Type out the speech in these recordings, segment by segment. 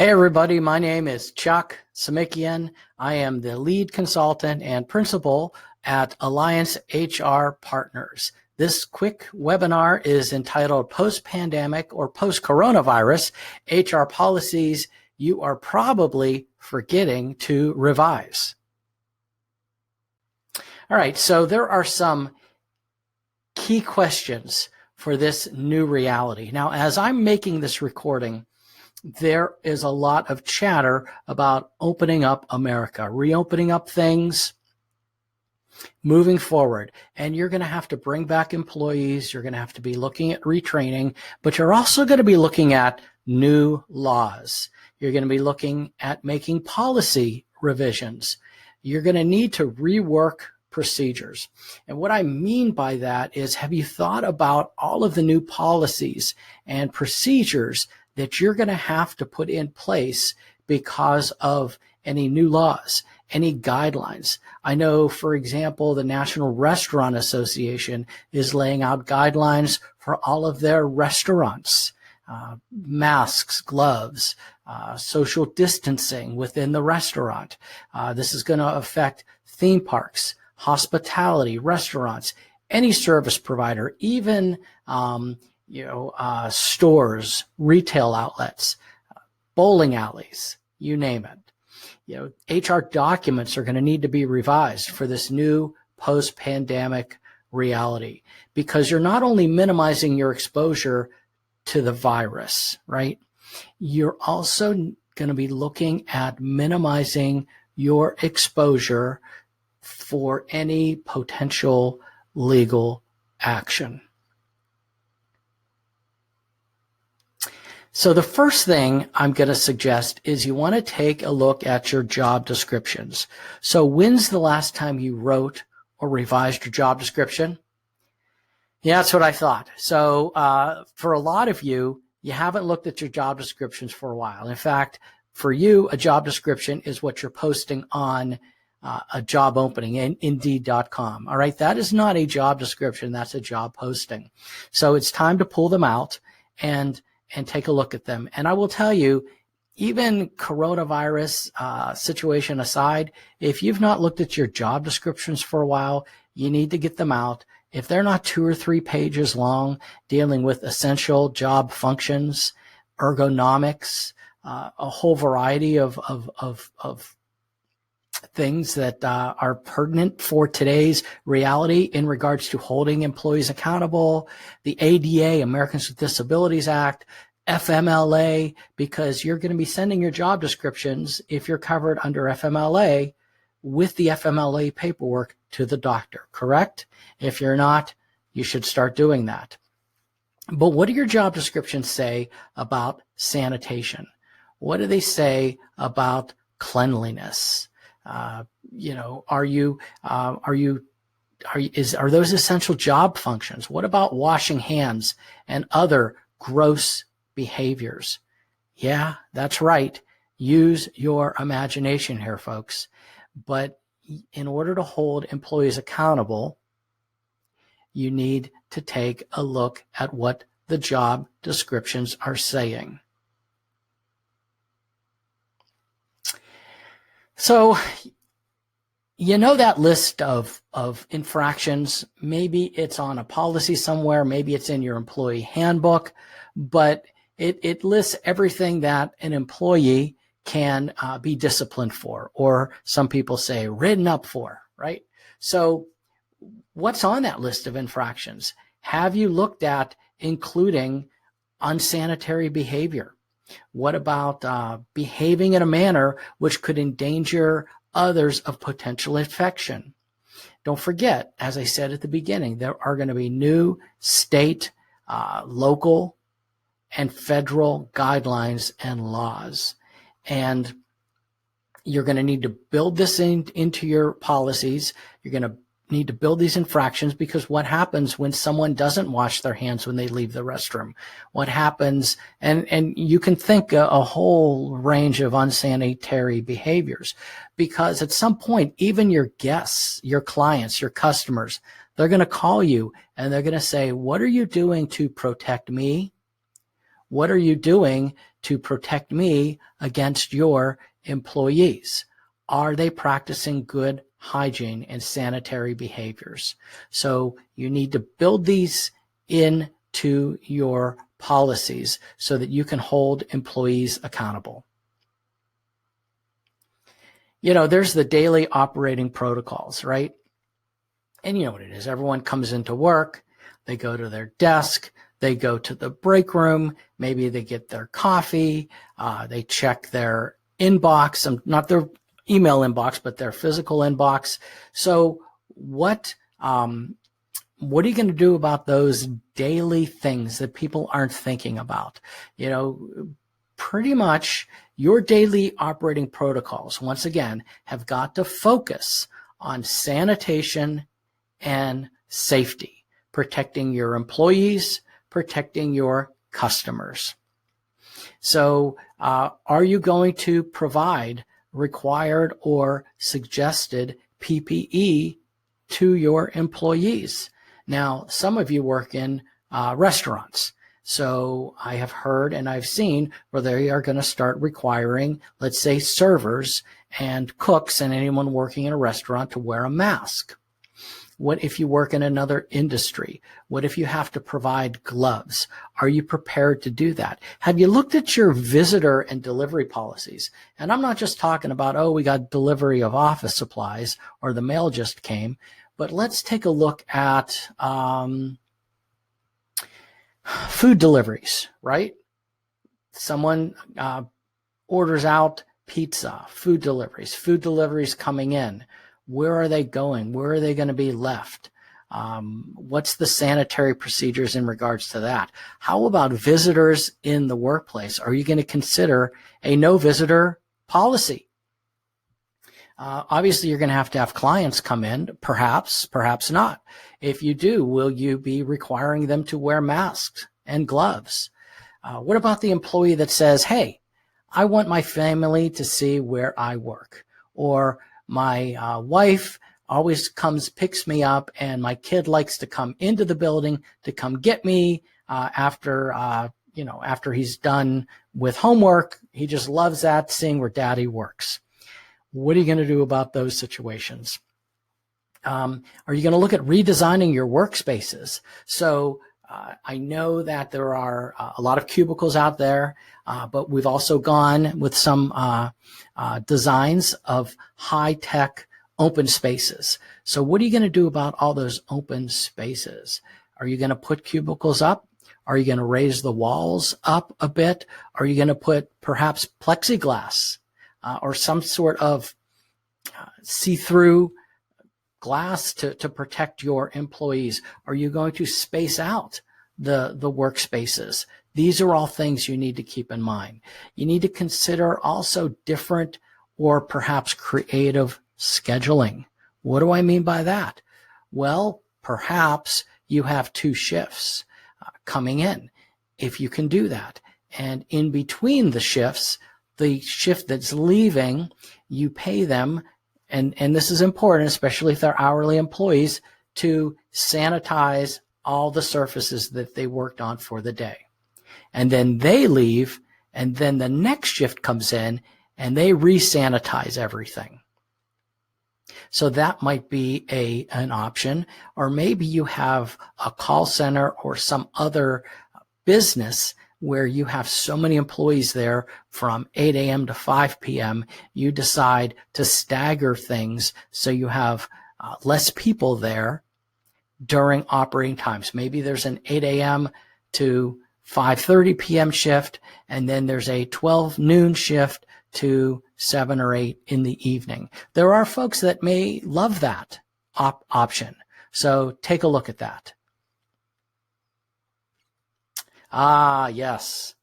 Hey everybody, my name is Chuck Samikian. I am the lead consultant and principal at Alliance HR Partners. This quick webinar is entitled Post-Pandemic or Post-Coronavirus HR Policies You Are Probably Forgetting to Revise. All right, so there are some key questions for this new reality. Now, as I'm making this recording, there is a lot of chatter about opening up America, reopening up things, moving forward. And you're going to have to bring back employees. You're going to have to be looking at retraining, but you're also going to be looking at new laws. You're going to be looking at making policy revisions. You're going to need to rework procedures. And what I mean by that is, have you thought about all of the new policies and procedures that you're going to have to put in place because of any new laws, any guidelines? I know, for example, the National Restaurant Association is laying out guidelines for all of their restaurants, masks, gloves, social distancing within the restaurant. This is going to affect theme parks, hospitality, restaurants, any service provider, even stores, retail outlets, bowling alleys, you name it. HR documents are going to need to be revised for this new post-pandemic reality, because you're not only minimizing your exposure to the virus, right? You're also going to be looking at minimizing your exposure for any potential legal action. So the first thing I'm going to suggest is you want to take a look at your job descriptions. So when's the last time you wrote or revised your job description? Yeah, that's what I thought. So for a lot of you, you haven't looked at your job descriptions for a while. In fact, for you, a job description is what you're posting on a job opening in Indeed.com. All right, that is not a job description. That's a job posting. So it's time to pull them out and take a look at them. And I will tell you, even coronavirus situation aside, if you've not looked at your job descriptions for a while, you need to get them out. If they're not 2 or 3 pages long, dealing with essential job functions, ergonomics, a whole variety of things that are pertinent for today's reality in regards to holding employees accountable, the ADA, Americans with Disabilities Act, FMLA, because you're going to be sending your job descriptions, if you're covered under FMLA, with the FMLA paperwork to the doctor, correct? If you're not, you should start doing that. But what do your job descriptions say about sanitation? What do they say about cleanliness? Are those essential job functions? What about washing hands and other gross behaviors? Yeah, that's right. Use your imagination here, folks. But in order to hold employees accountable, you need to take a look at what the job descriptions are saying. So, that list of infractions, maybe it's on a policy somewhere, maybe it's in your employee handbook, but it lists everything that an employee can be disciplined for, or some people say written up for, right? So what's on that list of infractions? Have you looked at including unsanitary behavior? What about behaving in a manner which could endanger others of potential infection? Don't forget, as I said at the beginning, there are going to be new state, local, and federal guidelines and laws. And you're going to need to build this into your policies. You're going to need to build these infractions, because what happens when someone doesn't wash their hands when they leave the restroom? What happens, and you can think a whole range of unsanitary behaviors, because at some point, even your guests, your clients, your customers, they're going to call you and they're going to say, what are you doing to protect me? What are you doing to protect me against your employees? Are they practicing good hygiene and sanitary behaviors? So you need to build these into your policies so that you can hold employees accountable. There's the daily operating protocols, right? And you know what it is. Everyone comes into work, they go to their desk, they go to the break room, maybe they get their coffee, they check their inbox, not their email inbox, but their physical inbox. So what are you going to do about those daily things that people aren't thinking about? Pretty much your daily operating protocols, once again, have got to focus on sanitation and safety, protecting your employees, protecting your customers. So are you going to provide required or suggested PPE to your employees? Now, some of you work in restaurants. So I have heard and I've seen where they are going to start requiring, let's say, servers and cooks and anyone working in a restaurant to wear a mask. What if you work in another industry? What if you have to provide gloves? Are you prepared to do that? Have you looked at your visitor and delivery policies? And I'm not just talking about, we got delivery of office supplies or the mail just came, but let's take a look at food deliveries, right? Someone orders out pizza, food deliveries coming in. Where are they going? Where are they going to be left? What's the sanitary procedures in regards to that? How about visitors in the workplace? Are you going to consider a no visitor policy? Obviously, you're going to have clients come in, perhaps not. If you do, will you be requiring them to wear masks and gloves? What about the employee that says, hey, I want my family to see where I work, or my wife always picks me up, and my kid likes to come into the building to come get me after he's done with homework. He just loves that, seeing where daddy works. What are you going to do about those situations? Are you going to look at redesigning your workspaces? So I know that there are a lot of cubicles out there, but we've also gone with some designs of high-tech open spaces. So what are you going to do about all those open spaces? Are you going to put cubicles up? Are you going to raise the walls up a bit? Are you going to put perhaps plexiglass or some sort of see-through glass to protect your employees? Are you going to space out the workspaces? These are all things you need to keep in mind. You need to consider also different or perhaps creative scheduling. What do I mean by that? Well, perhaps you have 2 shifts coming in, if you can do that. And in between the shifts, the shift that's leaving, you pay them, and this is important, especially if they're hourly employees, to sanitize all the surfaces that they worked on for the day. And then they leave, and then the next shift comes in, and they re-sanitize everything. So that might be an option. Or maybe you have a call center or some other business where you have so many employees there from 8 a.m. to 5 p.m., you decide to stagger things so you have less people there during operating times. Maybe there's an 8 a.m. to 5:30 p.m. shift, and then there's a 12 noon shift to 7 or 8 in the evening. There are folks that may love that option. So take a look at that. Yes.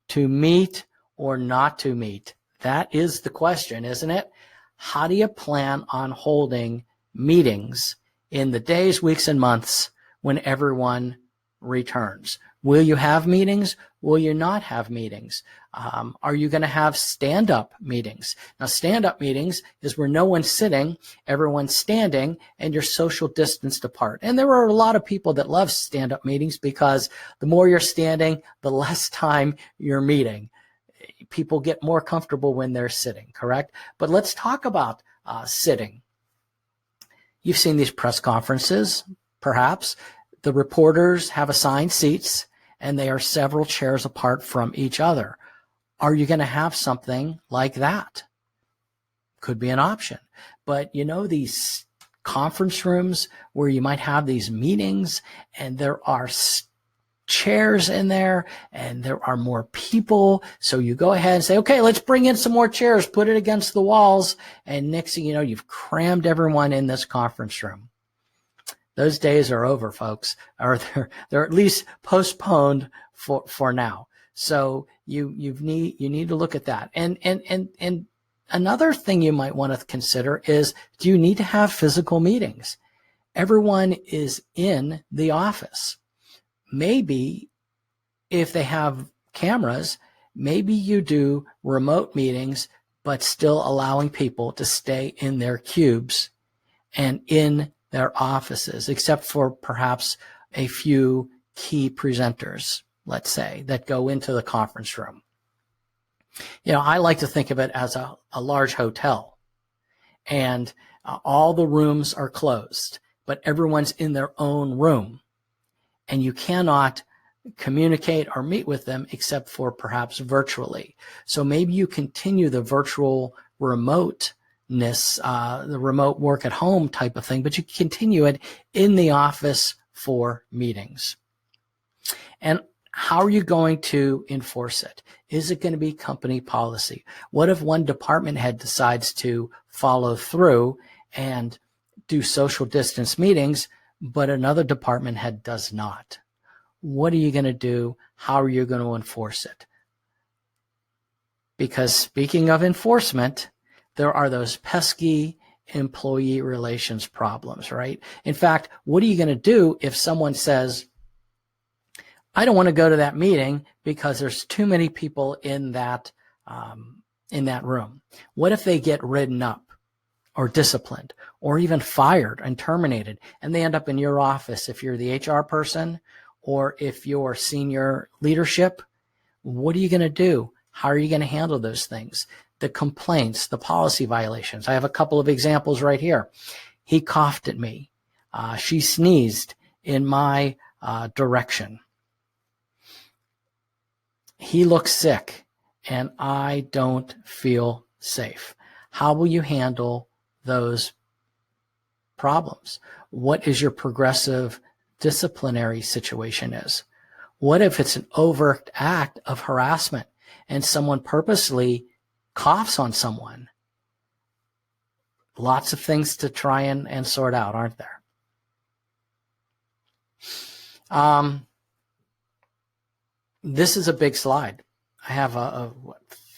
To meet or not to meet? That is the question, isn't it? How do you plan on holding meetings in the days, weeks, and months when everyone returns? Will you have meetings? Will you not have meetings? Are you going to have stand-up meetings? Now, stand-up meetings is where no one's sitting, everyone's standing, and you're social distanced apart. And there are a lot of people that love stand-up meetings because the more you're standing, the less time you're meeting. people get more comfortable when they're sitting, correct? But let's talk about sitting. You've seen these press conferences, perhaps. The reporters have assigned seats, and they are several chairs apart from each other. Are you going to have something like that? Could be an option. But you know, these conference rooms where you might have these meetings, and there are chairs in there, and there are more people. So you go ahead and say, okay, let's bring in some more chairs, put it against the walls. And next thing you know, you've crammed everyone in this conference room. Those days are over, folks, or they're at least postponed for now. So you need to look at that. And another thing you might want to consider is, do you need to have physical meetings? Everyone is in the office. Maybe if they have cameras, maybe you do remote meetings, but still allowing people to stay in their cubes and in their offices, except for perhaps a few key presenters, let's say, that go into the conference room. You know, I like to think of it as a large hotel, and all the rooms are closed, but everyone's in their own room, and you cannot communicate or meet with them except for perhaps virtually. So maybe you continue the virtual remoteness, the remote work at home type of thing, but you continue it in the office for meetings. And how are you going to enforce it? Is it going to be company policy? What if one department head decides to follow through and do social distance meetings, but another department head does not? What are you going to do? How are you going to enforce it? Because speaking of enforcement, there are those pesky employee relations problems, right? In fact, what are you going to do if someone says, I don't want to go to that meeting because there's too many people in that room? What if they get written up or disciplined or even fired and terminated, and they end up in your office if you're the HR person or if you're senior leadership? What are you going to do? How are you going to handle those things? The complaints, the policy violations. I have a couple of examples right here. He coughed at me. She sneezed in my direction. He looks sick, and I don't feel safe. How will you handle those problems? What is your progressive disciplinary situation is? What if it's an overt act of harassment and someone purposely coughs on someone? Lots of things to try and sort out, aren't there? This is a big slide. I have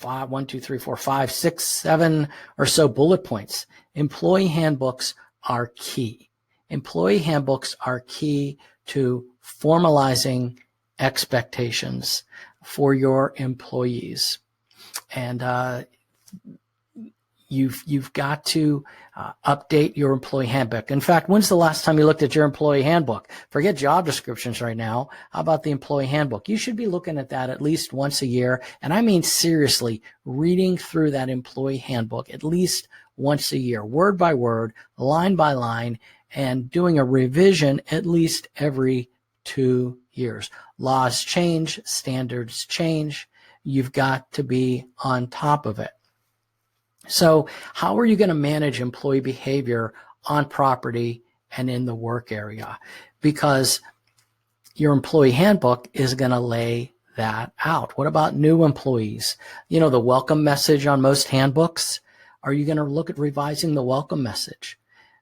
one, two, three, four, five, six, 7 or so bullet points. Employee handbooks are key. Employee handbooks are key to formalizing expectations for your employees. And you've got to update your employee handbook. In fact, when's the last time you looked at your employee handbook? Forget job descriptions right now. How about the employee handbook? You should be looking at that at least once a year. And I mean seriously, reading through that employee handbook at least once a year, word by word, line by line, and doing a revision at least every 2 years. Laws change, standards change. You've got to be on top of it. So how are you going to manage employee behavior on property and in the work area? Because your employee handbook is going to lay that out. What about new employees? You know, the welcome message on most handbooks. Are you going to look at revising the welcome message?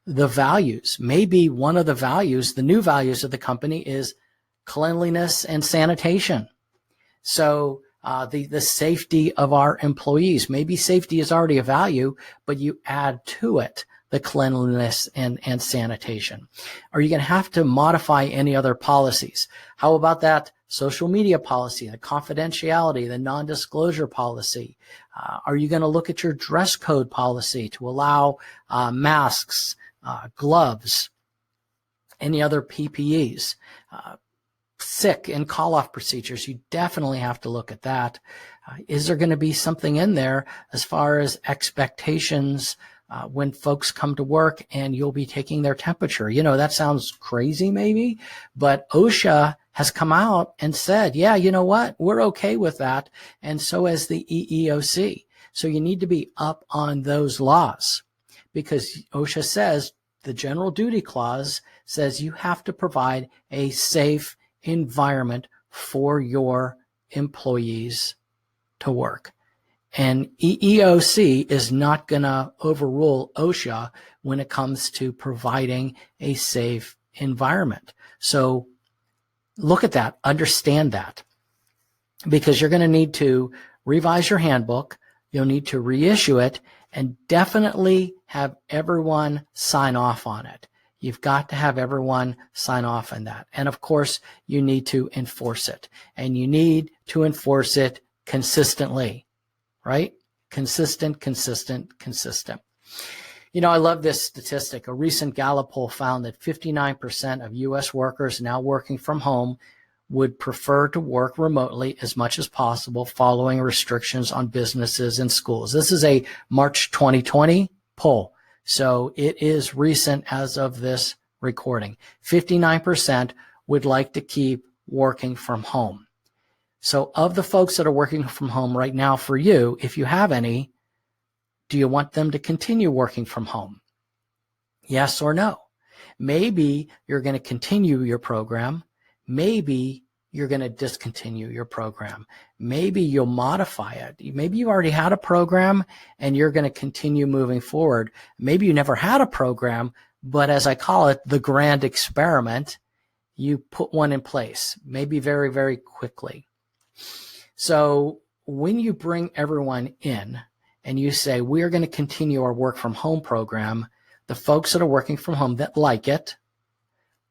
The values. Maybe one of the values, the new values of the company is cleanliness and sanitation. So the safety of our employees. Maybe safety is already a value, but you add to it the cleanliness and sanitation. Are you going to have to modify any other policies? How about that social media policy, the confidentiality, the non-disclosure policy? Are you going to look at your dress code policy to allow masks, gloves, any other PPEs? Sick and call-off procedures, you definitely have to look at that. Is there going to be something in there as far as expectations when folks come to work and you'll be taking their temperature? You know, that sounds crazy maybe, but OSHA has come out and said, yeah, you know what? We're okay with that. And so has the EEOC. So you need to be up on those laws, because OSHA says the general duty clause says you have to provide a safe environment for your employees to work. And EEOC is not going to overrule OSHA when it comes to providing a safe environment. So look at that, understand that, because you're going to need to revise your handbook. You'll need to reissue it and definitely have everyone sign off on it. You've got to have everyone sign off on that. And of course, you need to enforce it, and you need to enforce it consistently, right? Consistent. You know, I love this statistic. A recent Gallup poll found that 59% of U.S. workers now working from home would prefer to work remotely as much as possible following restrictions on businesses and schools. This is a March 2020 poll, so it is recent as of this recording. 59% would like to keep working from home. So of the folks that are working from home right now, for you, if you have any, do you want them to continue working from home? Yes or no? Maybe you're going to continue your program. Maybe you're going to discontinue your program. Maybe you'll modify it. Maybe you already had a program and you're going to continue moving forward. Maybe you never had a program, but as I call it, the grand experiment, you put one in place, maybe very, very quickly. So when you bring everyone in and you say, we are going to continue our work from home program, the folks that are working from home that like it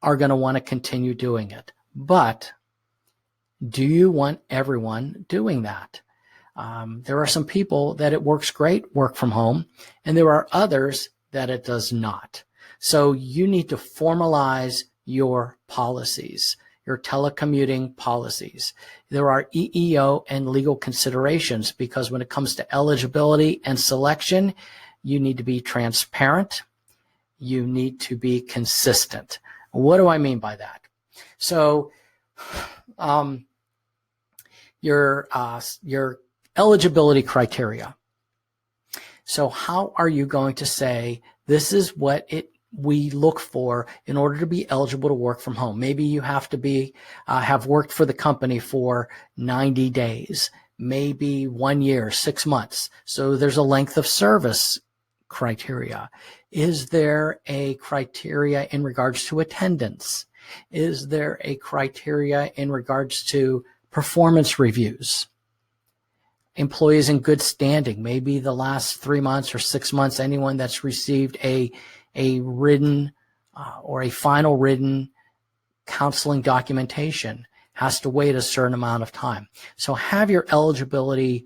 are going to want to continue doing it. But do you want everyone doing that? There are some people that it works great, work from home, and there are others that it does not. So you need to formalize your policies, your telecommuting policies. There are EEO and legal considerations, because when it comes to eligibility and selection, you need to be transparent. You need to be consistent. What do I mean by that? So your eligibility criteria. So how are you going to say this is what we look for in order to be eligible to work from home? Maybe you have to be have worked for the company for 90 days, maybe 1 year, 6 months. So there's a length of service criteria. Is there a criteria in regards to attendance? Is there a criteria in regards to performance reviews? Employees in good standing, maybe the last 3 months or 6 months, anyone that's received a written or a final written counseling documentation has to wait a certain amount of time. So have your eligibility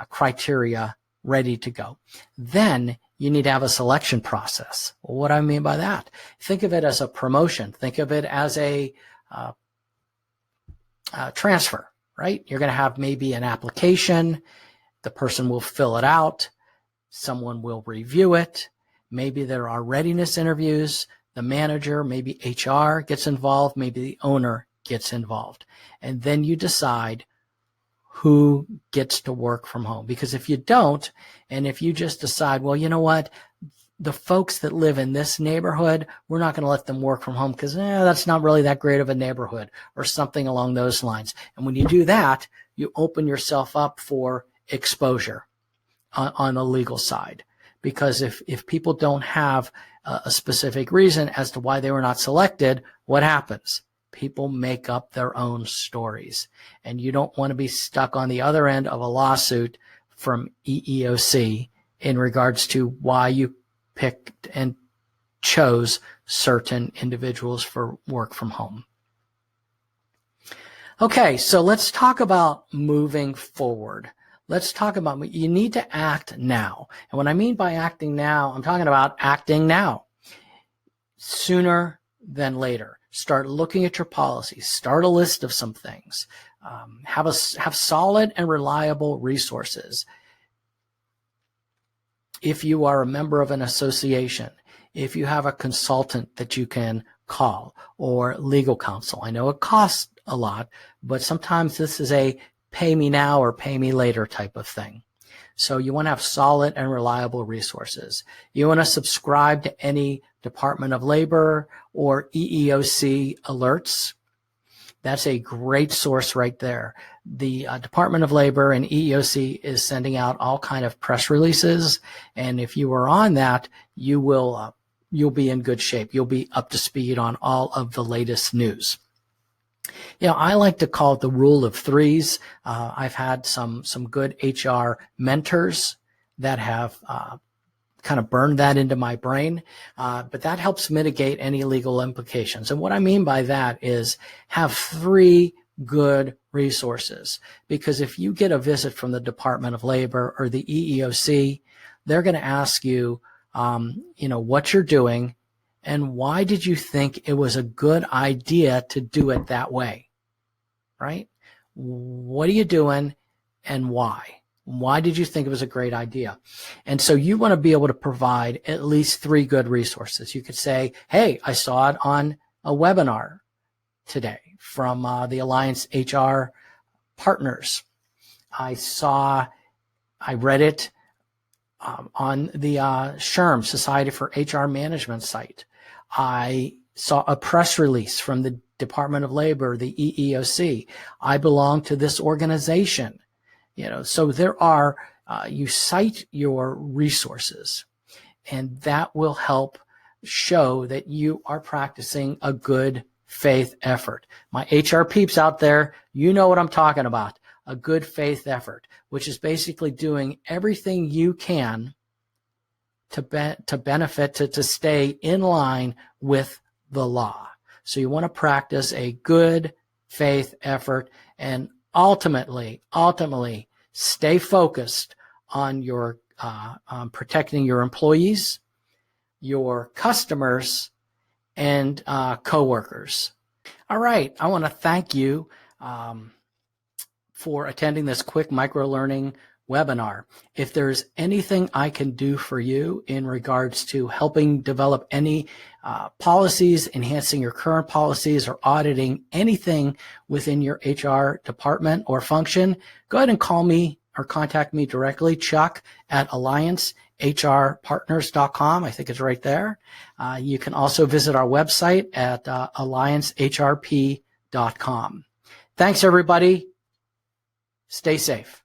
criteria ready to go. Then you need to have a selection process. Well, what do I mean by that? Think of it as a promotion. Think of it as a transfer, right? You're going to have maybe an application. The person will fill it out. Someone will review it. Maybe there are readiness interviews. The manager, maybe HR gets involved. Maybe the owner gets involved. And then you decide who gets to work from home. Because if you don't, and if you just decide, well, you know what, the folks that live in this neighborhood, we're not going to let them work from home because that's not really that great of a neighborhood, or something along those lines. And when you do that, you open yourself up for exposure on the legal side. Because if people don't have a specific reason as to why they were not selected, what happens? People make up their own stories. And you don't want to be stuck on the other end of a lawsuit from EEOC in regards to why you picked and chose certain individuals for work from home. Okay, so let's talk about moving forward. Let's talk about, you need to act now. And what I mean by acting now, I'm talking about acting now, sooner than later. Start looking at your policies. Start a list of some things. Have solid and reliable resources. If you are a member of an association, if you have a consultant that you can call, or legal counsel. I know it costs a lot, but sometimes this is a pay me now or pay me later type of thing. So you want to have solid and reliable resources. You want to subscribe to any Department of Labor or EEOC alerts. That's a great source right there. The Department of Labor and EEOC is sending out all kind of press releases, and if you are on that, you will you'll be in good shape. You'll be up to speed on all of the latest news. You know, I like to call it the rule of threes. I've had some good HR mentors that have kind of burned that into my brain, but that helps mitigate any legal implications. And what I mean by that is have 3 good resources, because if you get a visit from the Department of Labor or the EEOC, they're going to ask you, you know, what you're doing and why did you think it was a good idea to do it that way, right? What are you doing and why? Why did you think it was a great idea? And so you want to be able to provide at least 3 good resources. You could say, hey, I saw it on a webinar today from the Alliance HR Partners. I read it on the SHRM, Society for HR Management site. I saw a press release from the Department of Labor, the EEOC. I belong to this organization. You know, so there are, you cite your resources, and that will help show that you are practicing a good faith effort. My HR peeps out there, you know what I'm talking about. A good faith effort, which is basically doing everything you can to benefit, to stay in line with the law. So you want to practice a good faith effort, and ultimately stay focused on your protecting your employees, your customers, and coworkers. All right, I want to thank you for attending this quick micro-learning webinar. If there's anything I can do for you in regards to helping develop any policies, enhancing your current policies, or auditing anything within your HR department or function, go ahead and call me or contact me directly, Chuck at alliancehrpartners.com. I think it's right there. You can also visit our website at alliancehrp.com. Thanks, everybody. Stay safe.